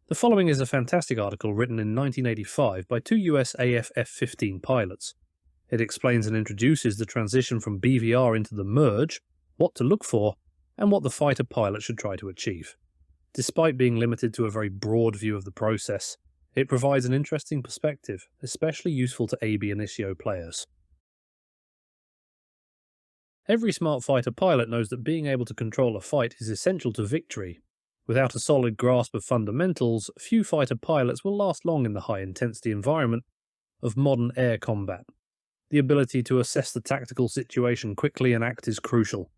The following is a fantastic article written in 1985 by two US AF F-15 pilots. It explains and introduces the transition from BVR into the merge, what to look for, and what the fighter pilot should try to achieve. Despite being limited to a very broad view of the process, it provides an interesting perspective, especially useful to AB initio players. Every smart fighter pilot knows that being able to control a fight is essential to victory. Without a solid grasp of fundamentals, few fighter pilots will last long in the high-intensity environment of modern air combat. The ability to assess the tactical situation quickly and act is crucial.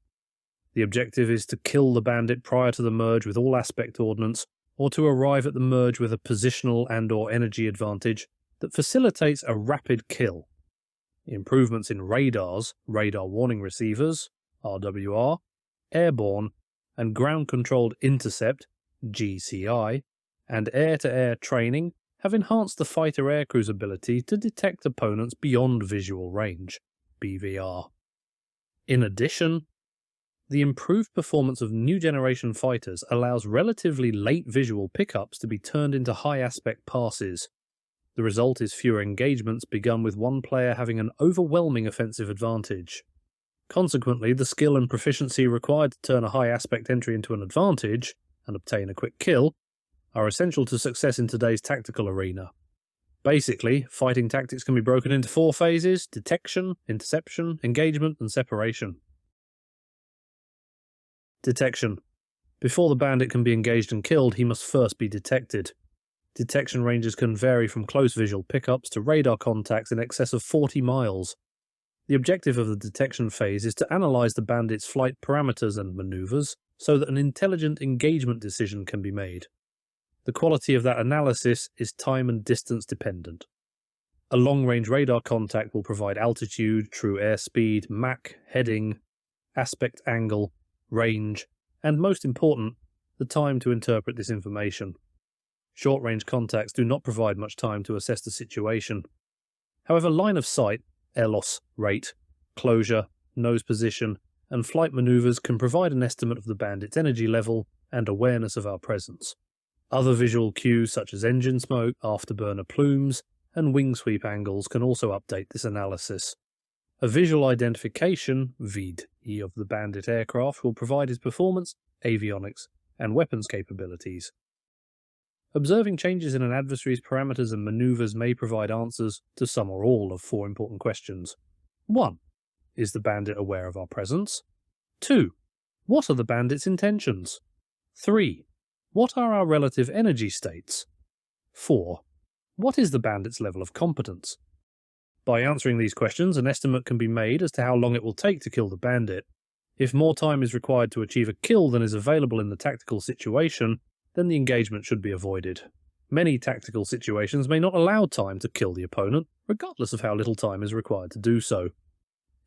The objective is to kill the bandit prior to the merge with all aspect ordnance, or to arrive at the merge with a positional and/or energy advantage that facilitates a rapid kill. Improvements in radars, radar warning receivers, RWR, airborne, and ground-controlled intercept, GCI, and air-to-air training have enhanced the fighter aircrew's ability to detect opponents beyond visual range, BVR. In addition, the improved performance of new-generation fighters allows relatively late visual pickups to be turned into high-aspect passes. The result is fewer engagements begun with one player having an overwhelming offensive advantage. Consequently, the skill and proficiency required to turn a high-aspect entry into an advantage, and obtain a quick kill, are essential to success in today's tactical arena. Basically, fighting tactics can be broken into 4 phases: detection, interception, engagement, and separation. Detection. Before the bandit can be engaged and killed, he must first be detected. Detection ranges can vary from close visual pickups to radar contacts in excess of 40 miles. The objective of the detection phase is to analyze the bandit's flight parameters and maneuvers so that an intelligent engagement decision can be made. The quality of that analysis is time and distance dependent. A long-range radar contact will provide altitude, true airspeed, Mach, heading, aspect angle, range, and most important, the time to interpret this information. Short-range contacts do not provide much time to assess the situation. However, line of sight, LOS rate, closure, nose position, and flight maneuvers can provide an estimate of the bandit's energy level and awareness of our presence. Other visual cues such as engine smoke, afterburner plumes, and wing sweep angles can also update this analysis. A visual identification, VID, of the bandit aircraft will provide its performance, avionics, and weapons capabilities. Observing changes in an adversary's parameters and maneuvers may provide answers to some or all of 4 important questions. 1. Is the bandit aware of our presence? 2. What are the bandit's intentions? 3. What are our relative energy states? 4. What is the bandit's level of competence? By answering these questions, an estimate can be made as to how long it will take to kill the bandit. If more time is required to achieve a kill than is available in the tactical situation, then the engagement should be avoided. Many tactical situations may not allow time to kill the opponent, regardless of how little time is required to do so.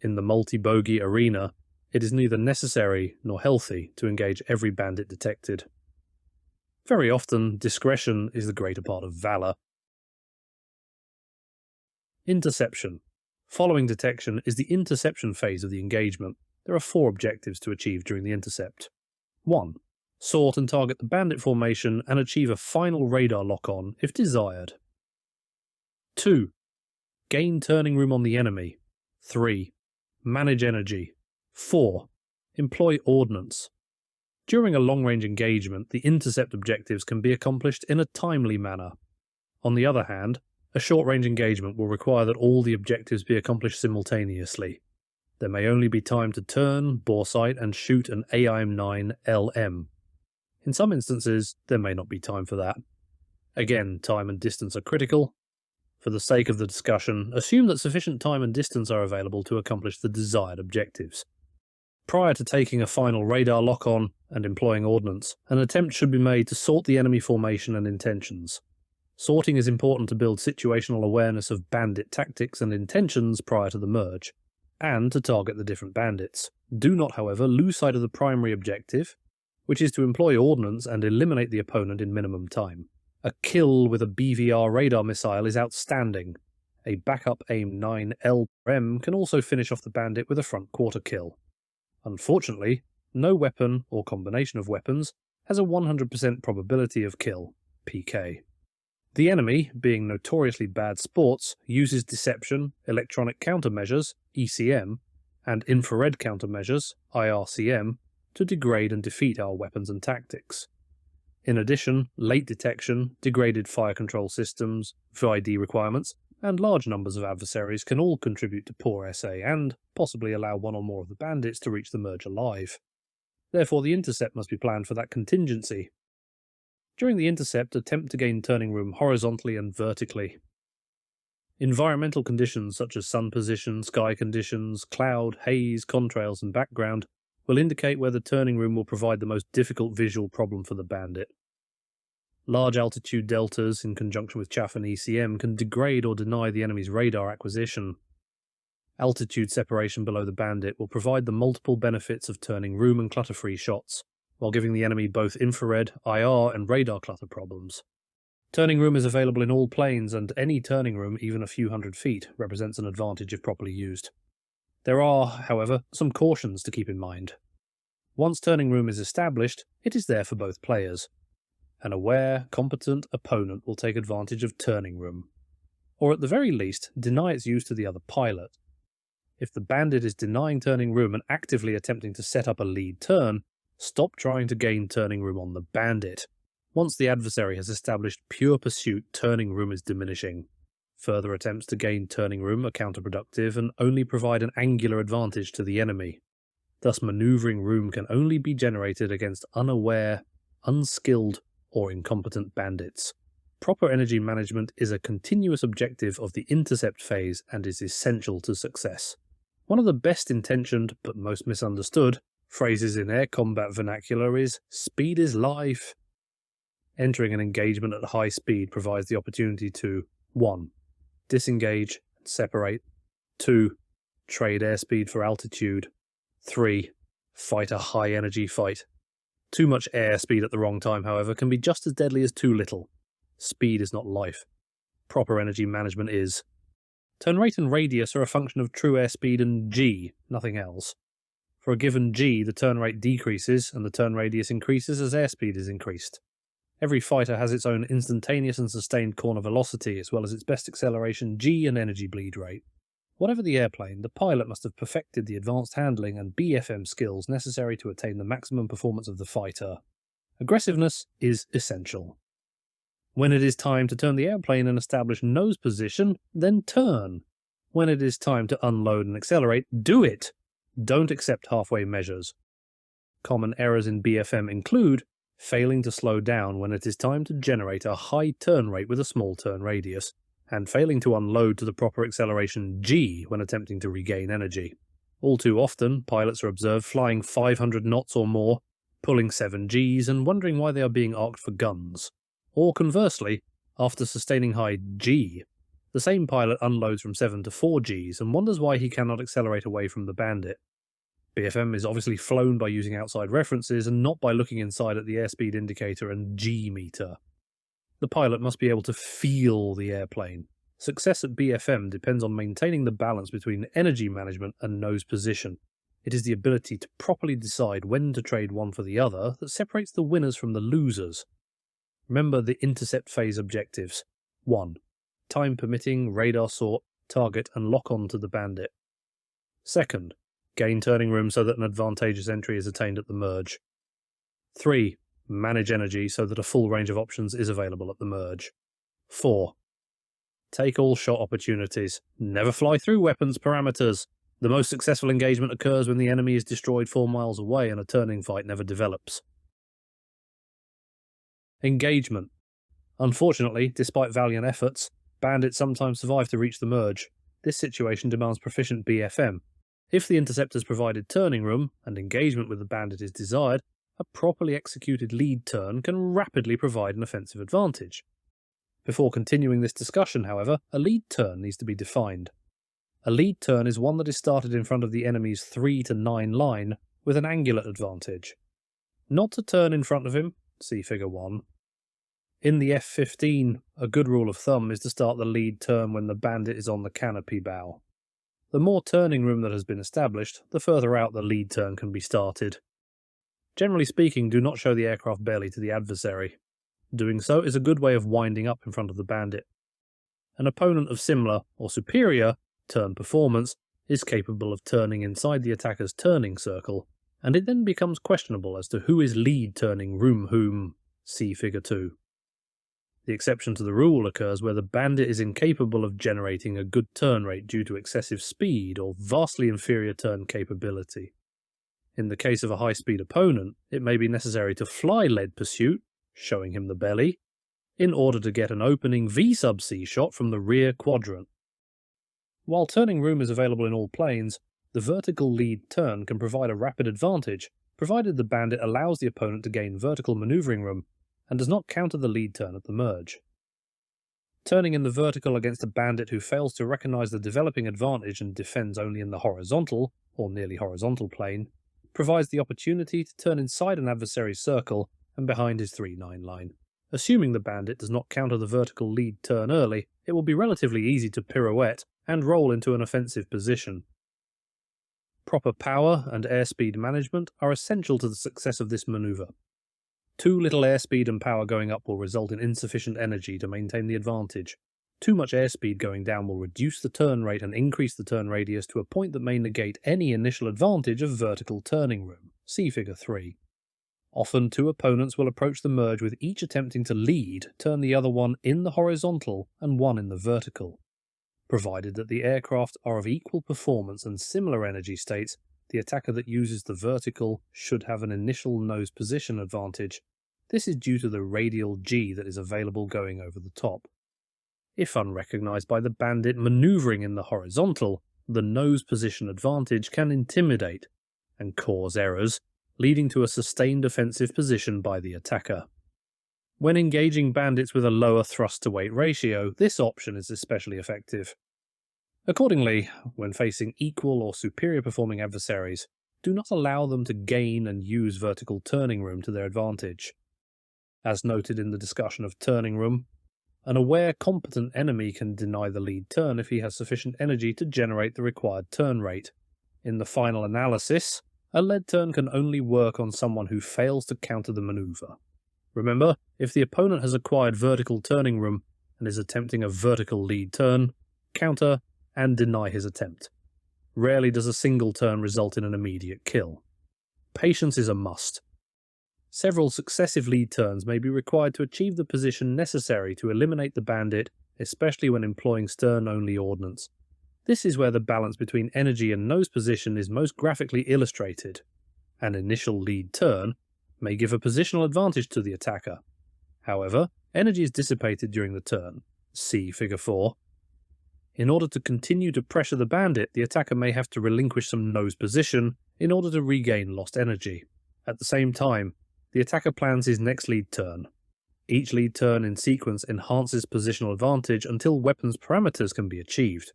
In the multi-bogey arena, it is neither necessary nor healthy to engage every bandit detected. Very often, discretion is the greater part of valor. Interception. Following detection is the interception phase of the engagement. There are 4 objectives to achieve during the intercept. 1. Sort and target the bandit formation and achieve a final radar lock-on if desired. 2. Gain turning room on the enemy. 3. Manage energy. 4. Employ ordnance. During a long-range engagement, the intercept objectives can be accomplished in a timely manner. On the other hand, a short-range engagement will require that all the objectives be accomplished simultaneously. There may only be time to turn, bore sight, and shoot an AIM-9 LM. In some instances, there may not be time for that. Again, time and distance are critical. For the sake of the discussion, assume that sufficient time and distance are available to accomplish the desired objectives. Prior to taking a final radar lock-on and employing ordnance, an attempt should be made to sort the enemy formation and intentions. Sorting is important to build situational awareness of bandit tactics and intentions prior to the merge, and to target the different bandits. Do not, however, lose sight of the primary objective, which is to employ ordnance and eliminate the opponent in minimum time. A kill with a BVR radar missile is outstanding. A backup AIM-9 LM can also finish off the bandit with a front quarter kill. Unfortunately, no weapon or combination of weapons has a 100% probability of kill. PK. The enemy, being notoriously bad sports, uses deception, electronic countermeasures, ECM, and infrared countermeasures, IRCM, to degrade and defeat our weapons and tactics. In addition, late detection, degraded fire control systems, VID requirements, and large numbers of adversaries can all contribute to poor SA and possibly allow one or more of the bandits to reach the merge alive. Therefore, the intercept must be planned for that contingency. During the intercept, attempt to gain turning room horizontally and vertically. Environmental conditions such as sun position, sky conditions, cloud, haze, contrails and background will indicate where the turning room will provide the most difficult visual problem for the bandit. Large altitude deltas in conjunction with chaff and ECM can degrade or deny the enemy's radar acquisition. Altitude separation below the bandit will provide the multiple benefits of turning room and clutter-free shots, while giving the enemy both infrared, IR and radar clutter problems. Turning room is available in all planes, and any turning room, even a few hundred feet, represents an advantage if properly used. There are, however, some cautions to keep in mind. Once turning room is established, it is there for both players. An aware, competent opponent will take advantage of turning room, or at the very least, deny its use to the other pilot. If the bandit is denying turning room and actively attempting to set up a lead turn, stop trying to gain turning room on the bandit. Once the adversary has established pure pursuit, turning room is diminishing. Further attempts to gain turning room are counterproductive and only provide an angular advantage to the enemy. Thus, manoeuvring room can only be generated against unaware, unskilled, or incompetent bandits. Proper energy management is a continuous objective of the intercept phase and is essential to success. One of the best intentioned, but most misunderstood, phrases in air combat vernacular is, "Speed is life." Entering an engagement at high speed provides the opportunity to 1. Disengage and separate. 2. Trade airspeed for altitude. 3. Fight a high energy fight. Too much airspeed at the wrong time, however, can be just as deadly as too little. Speed is not life. Proper energy management is. Turn rate and radius are a function of true airspeed and G, nothing else. For a given G, the turn rate decreases and the turn radius increases as airspeed is increased. Every fighter has its own instantaneous and sustained corner velocity, as well as its best acceleration G and energy bleed rate. Whatever the airplane, the pilot must have perfected the advanced handling and BFM skills necessary to attain the maximum performance of the fighter. Aggressiveness is essential. When it is time to turn the airplane and establish nose position, then turn. When it is time to unload and accelerate, do it! Don't accept halfway measures. Common errors in BFM include failing to slow down when it is time to generate a high turn rate with a small turn radius, and failing to unload to the proper acceleration G when attempting to regain energy. All too often, pilots are observed flying 500 knots or more, pulling 7 Gs and wondering why they are being arced for guns. Or conversely, after sustaining high G, the same pilot unloads from 7 to 4 Gs and wonders why he cannot accelerate away from the bandit. BFM is obviously flown by using outside references and not by looking inside at the airspeed indicator and G meter. The pilot must be able to feel the airplane. Success at BFM depends on maintaining the balance between energy management and nose position. It is the ability to properly decide when to trade one for the other that separates the winners from the losers. Remember the intercept phase objectives. 1. Time permitting, radar sort, target and lock on to the bandit. 2. Gain turning room so that an advantageous entry is attained at the merge. 3. Manage energy so that a full range of options is available at the merge. 4. Take all shot opportunities. Never fly through weapons parameters. The most successful engagement occurs when the enemy is destroyed 4 miles away and a turning fight never develops. Engagement. Unfortunately, despite valiant efforts, bandits sometimes survive to reach the merge. This situation demands proficient BFM. If the interceptor's provided turning room, and engagement with the bandit is desired, a properly executed lead turn can rapidly provide an offensive advantage. Before continuing this discussion, however, a lead turn needs to be defined. A lead turn is one that is started in front of the enemy's 3 to 9 line with an angular advantage. Not to turn in front of him, see figure 1. In the F-15, a good rule of thumb is to start the lead turn when the bandit is on the canopy bow. The more turning room that has been established, the further out the lead turn can be started. Generally speaking, do not show the aircraft belly to the adversary. Doing so is a good way of winding up in front of the bandit. An opponent of similar, or superior, turn performance is capable of turning inside the attacker's turning circle, and it then becomes questionable as to who is lead turning whom, see figure 2. The exception to the rule occurs where the bandit is incapable of generating a good turn rate due to excessive speed or vastly inferior turn capability. In the case of a high-speed opponent, it may be necessary to fly lead pursuit, showing him the belly, in order to get an opening V-sub-C shot from the rear quadrant. While turning room is available in all planes, the vertical lead turn can provide a rapid advantage, provided the bandit allows the opponent to gain vertical maneuvering room and does not counter the lead turn at the merge. Turning in the vertical against a bandit who fails to recognize the developing advantage and defends only in the horizontal, or nearly horizontal plane, provides the opportunity to turn inside an adversary's circle and behind his 3-9 line. Assuming the bandit does not counter the vertical lead turn early, it will be relatively easy to pirouette and roll into an offensive position. Proper power and airspeed management are essential to the success of this maneuver. Too little airspeed and power going up will result in insufficient energy to maintain the advantage. Too much airspeed going down will reduce the turn rate and increase the turn radius to a point that may negate any initial advantage of vertical turning room, see figure 3. Often two opponents will approach the merge with each attempting to lead turn the other one in the horizontal and one in the vertical. Provided that the aircraft are of equal performance and similar energy states, the attacker that uses the vertical should have an initial nose position advantage. This is due to the radial G that is available going over the top. If unrecognized by the bandit maneuvering in the horizontal, the nose position advantage can intimidate and cause errors, leading to a sustained offensive position by the attacker. When engaging bandits with a lower thrust-to-weight ratio, this option is especially effective. Accordingly, when facing equal or superior performing adversaries, do not allow them to gain and use vertical turning room to their advantage. As noted in the discussion of turning room, an aware, competent enemy can deny the lead turn if he has sufficient energy to generate the required turn rate. In the final analysis, a lead turn can only work on someone who fails to counter the maneuver. Remember, if the opponent has acquired vertical turning room and is attempting a vertical lead turn, counter and deny his attempt. Rarely does a single turn result in an immediate kill. Patience is a must. Several successive lead turns may be required to achieve the position necessary to eliminate the bandit, especially when employing stern-only ordnance. This is where the balance between energy and nose position is most graphically illustrated. An initial lead turn may give a positional advantage to the attacker. However, energy is dissipated during the turn, see figure 4. In order to continue to pressure the bandit, the attacker may have to relinquish some nose position in order to regain lost energy. At the same time, the attacker plans his next lead turn. Each lead turn in sequence enhances positional advantage until weapons parameters can be achieved.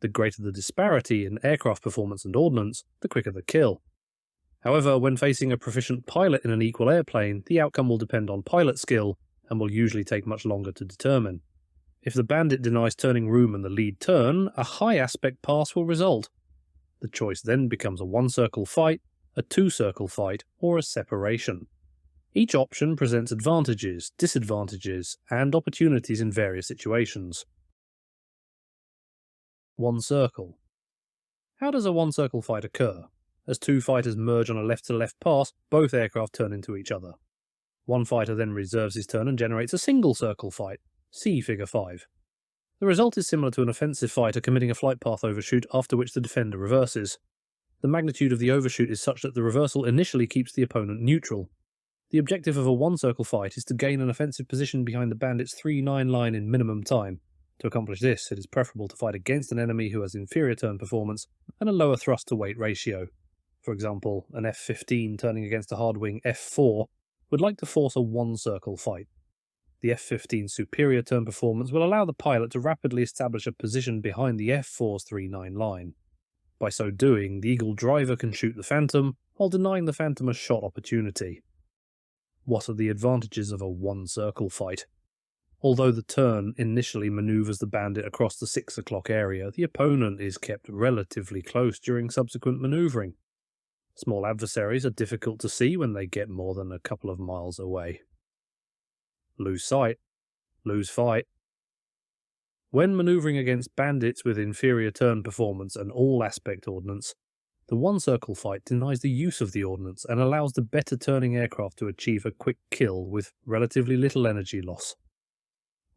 The greater the disparity in aircraft performance and ordnance, the quicker the kill. However, when facing a proficient pilot in an equal airplane, the outcome will depend on pilot skill and will usually take much longer to determine. If the bandit denies turning room in the lead turn, a high aspect pass will result. The choice then becomes a one-circle fight, a two-circle fight, or a separation. Each option presents advantages, disadvantages, and opportunities in various situations. One circle. How does a one-circle fight occur? As two fighters merge on a left-to-left pass, both aircraft turn into each other. One fighter then reserves his turn and generates a single-circle fight. See figure 5. The result is similar to an offensive fighter committing a flight path overshoot, after which the defender reverses. The magnitude of the overshoot is such that the reversal initially keeps the opponent neutral. The objective of a one-circle fight is to gain an offensive position behind the bandit's 3-9 line in minimum time. To accomplish this, it is preferable to fight against an enemy who has inferior turn performance and a lower thrust-to-weight ratio. For example, an F-15 turning against a hard-wing F-4 would like to force a one-circle fight. The F-15's superior turn performance will allow the pilot to rapidly establish a position behind the F-4's 3-9 line. By so doing, the Eagle driver can shoot the Phantom, while denying the Phantom a shot opportunity. What are the advantages of a one-circle fight? Although the turn initially maneuvers the bandit across the 6 o'clock area, the opponent is kept relatively close during subsequent maneuvering. Small adversaries are difficult to see when they get more than a couple of miles away. lose sight, lose fight. When manoeuvring against bandits with inferior turn performance and all aspect ordnance, the one-circle fight denies the use of the ordnance and allows the better turning aircraft to achieve a quick kill with relatively little energy loss.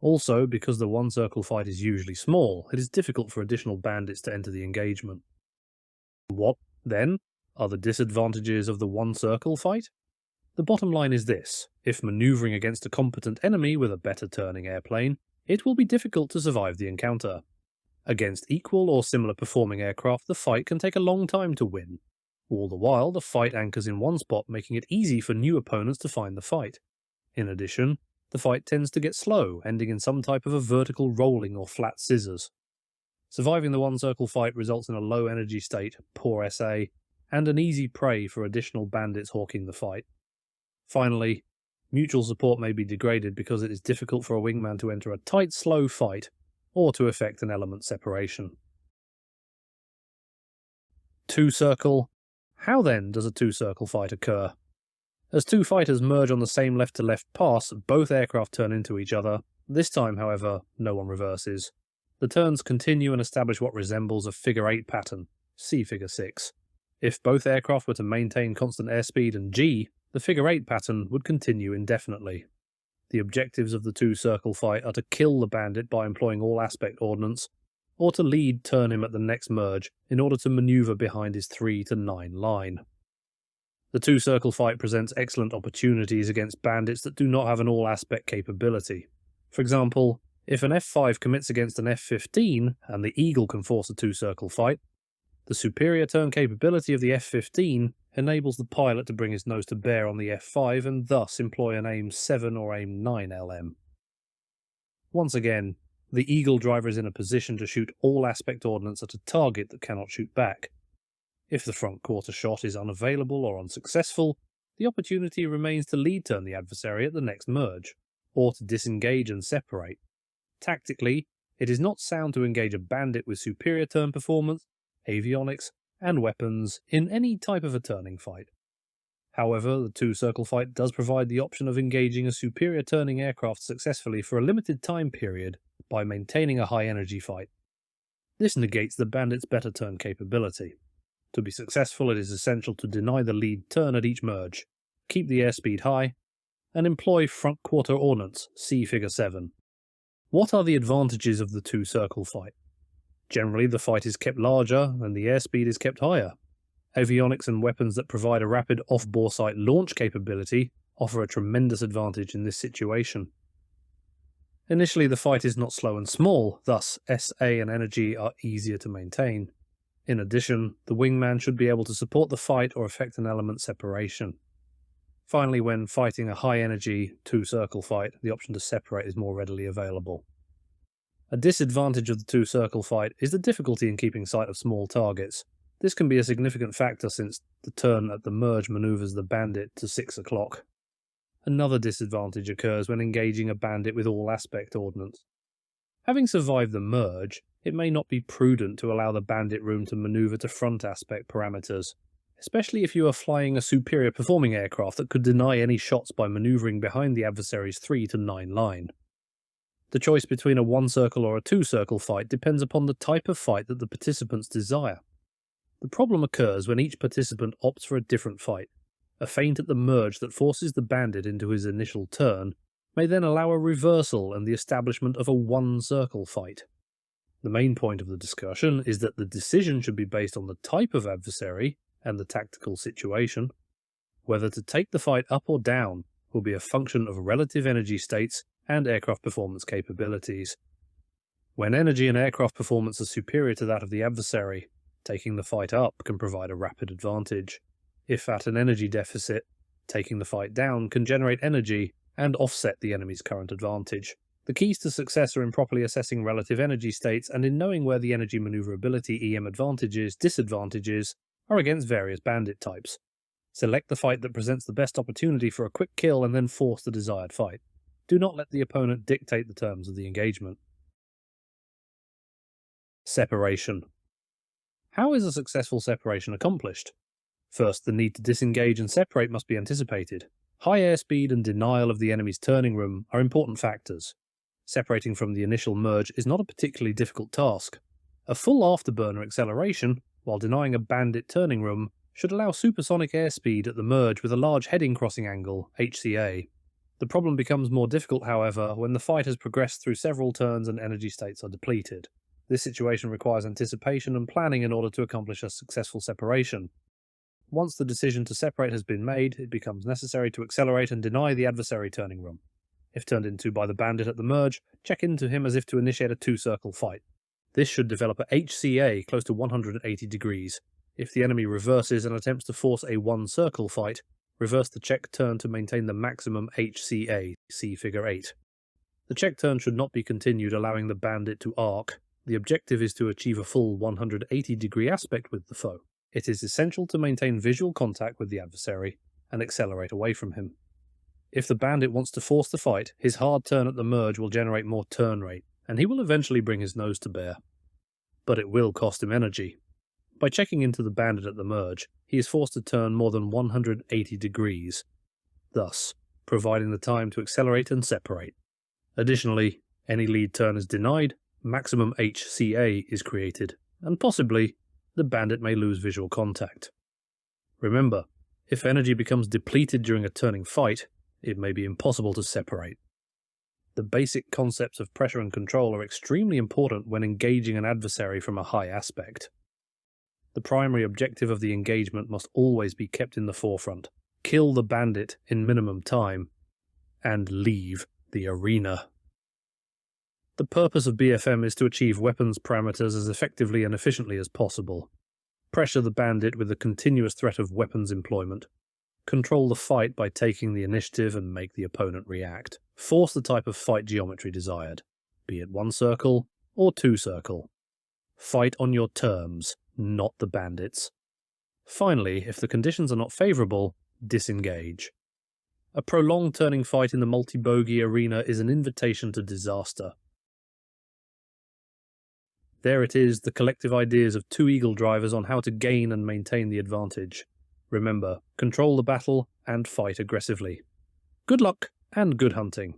Also, because the one-circle fight is usually small, it is difficult for additional bandits to enter the engagement. What, then, are the disadvantages of the one-circle fight? The bottom line is this: if manoeuvring against a competent enemy with a better turning airplane, it will be difficult to survive the encounter. Against equal or similar performing aircraft, the fight can take a long time to win. All the while, the fight anchors in one spot, making it easy for new opponents to find the fight. In addition, the fight tends to get slow, ending in some type of a vertical rolling or flat scissors. Surviving the one-circle fight results in a low energy state, poor SA, and an easy prey for additional bandits hawking the fight. Finally, mutual support may be degraded because it is difficult for a wingman to enter a tight, slow fight, or to effect an element separation. Two-circle. How then does a two-circle fight occur? As two fighters merge on the same left-to-left pass, both aircraft turn into each other. This time, however, no one reverses. The turns continue and establish what resembles a figure-8 pattern, see figure 6. If both aircraft were to maintain constant airspeed and G, the figure-8 pattern would continue indefinitely. The objectives of the two-circle fight are to kill the bandit by employing all-aspect ordnance, or to lead turn him at the next merge in order to manoeuvre behind his 3 to 9 line. The two-circle fight presents excellent opportunities against bandits that do not have an all-aspect capability. For example, if an F5 commits against an F15 and the Eagle can force a two-circle fight, the superior turn capability of the F15 enables the pilot to bring his nose to bear on the F5 and thus employ an AIM 7 or AIM 9 LM. Once again, the Eagle driver is in a position to shoot all aspect ordnance at a target that cannot shoot back. If the front quarter shot is unavailable or unsuccessful, the opportunity remains to lead turn the adversary at the next merge, or to disengage and separate. Tactically, it is not sound to engage a bandit with superior turn performance, avionics, and weapons in any type of a turning fight. However, the two-circle fight does provide the option of engaging a superior turning aircraft successfully for a limited time period by maintaining a high-energy fight. This negates the bandit's better turn capability. To be successful, it is essential to deny the lead turn at each merge, keep the airspeed high, and employ front quarter ordnance, see figure 7. What are the advantages of the two-circle fight? Generally, the fight is kept larger and the airspeed is kept higher. Avionics and weapons that provide a rapid off-bore sight launch capability offer a tremendous advantage in this situation. Initially, the fight is not slow and small, thus SA and energy are easier to maintain. In addition, the wingman should be able to support the fight or effect an element separation. Finally, when fighting a high-energy two-circle fight, the option to separate is more readily available. A disadvantage of the two-circle fight is the difficulty in keeping sight of small targets. This can be a significant factor since the turn at the merge manoeuvres the bandit to 6 o'clock. Another disadvantage occurs when engaging a bandit with all-aspect ordnance. Having survived the merge, it may not be prudent to allow the bandit room to manoeuvre to front aspect parameters, especially if you are flying a superior performing aircraft that could deny any shots by manoeuvring behind the adversary's 3 to 9 line. The choice between a one-circle or a two-circle fight depends upon the type of fight that the participants desire. The problem occurs when each participant opts for a different fight. A feint at the merge that forces the bandit into his initial turn may then allow a reversal and the establishment of a one-circle fight. The main point of the discussion is that the decision should be based on the type of adversary and the tactical situation. Whether to take the fight up or down will be a function of relative energy states and aircraft performance capabilities. When energy and aircraft performance are superior to that of the adversary, taking the fight up can provide a rapid advantage. If at an energy deficit, taking the fight down can generate energy and offset the enemy's current advantage. The keys to success are in properly assessing relative energy states and in knowing where the energy maneuverability EM advantages, disadvantages are against various bandit types. Select the fight that presents the best opportunity for a quick kill and then force the desired fight. Do not let the opponent dictate the terms of the engagement. Separation. How is a successful separation accomplished? First, the need to disengage and separate must be anticipated. High airspeed and denial of the enemy's turning room are important factors. Separating from the initial merge is not a particularly difficult task. A full afterburner acceleration, while denying a Bandit turning room, should allow supersonic airspeed at the merge with a large heading crossing angle, HCA. The problem becomes more difficult, however, when the fight has progressed through several turns and energy states are depleted. This situation requires anticipation and planning in order to accomplish a successful separation. Once the decision to separate has been made, it becomes necessary to accelerate and deny the adversary turning room. If turned into by the Bandit at the merge, check into him as if to initiate a two-circle fight. This should develop a HCA close to 180 degrees. If the enemy reverses and attempts to force a one-circle fight, reverse the check turn to maintain the maximum HCA, see Figure 8. The check turn should not be continued, allowing the Bandit to arc. The objective is to achieve a full 180-degree aspect with the foe. It is essential to maintain visual contact with the adversary and accelerate away from him. If the Bandit wants to force the fight, his hard turn at the merge will generate more turn rate, and he will eventually bring his nose to bear. But it will cost him energy. By checking into the Bandit at the merge, he is forced to turn more than 180 degrees, thus providing the time to accelerate and separate. Additionally, any lead turn is denied, maximum HCA is created, and possibly the Bandit may lose visual contact. Remember, if energy becomes depleted during a turning fight, it may be impossible to separate. The basic concepts of pressure and control are extremely important when engaging an adversary from a high aspect. The primary objective of the engagement must always be kept in the forefront. Kill the Bandit in minimum time, and leave the arena. The purpose of BFM is to achieve weapons parameters as effectively and efficiently as possible. Pressure the Bandit with the continuous threat of weapons employment. Control the fight by taking the initiative and make the opponent react. Force the type of fight geometry desired, be it one circle or two circle. Fight on your terms, not the Bandit's. Finally, if the conditions are not favourable, disengage. A prolonged turning fight in the multi-bogey arena is an invitation to disaster. There it is, the collective ideas of two Eagle drivers on how to gain and maintain the advantage. Remember, control the battle and fight aggressively. Good luck and good hunting.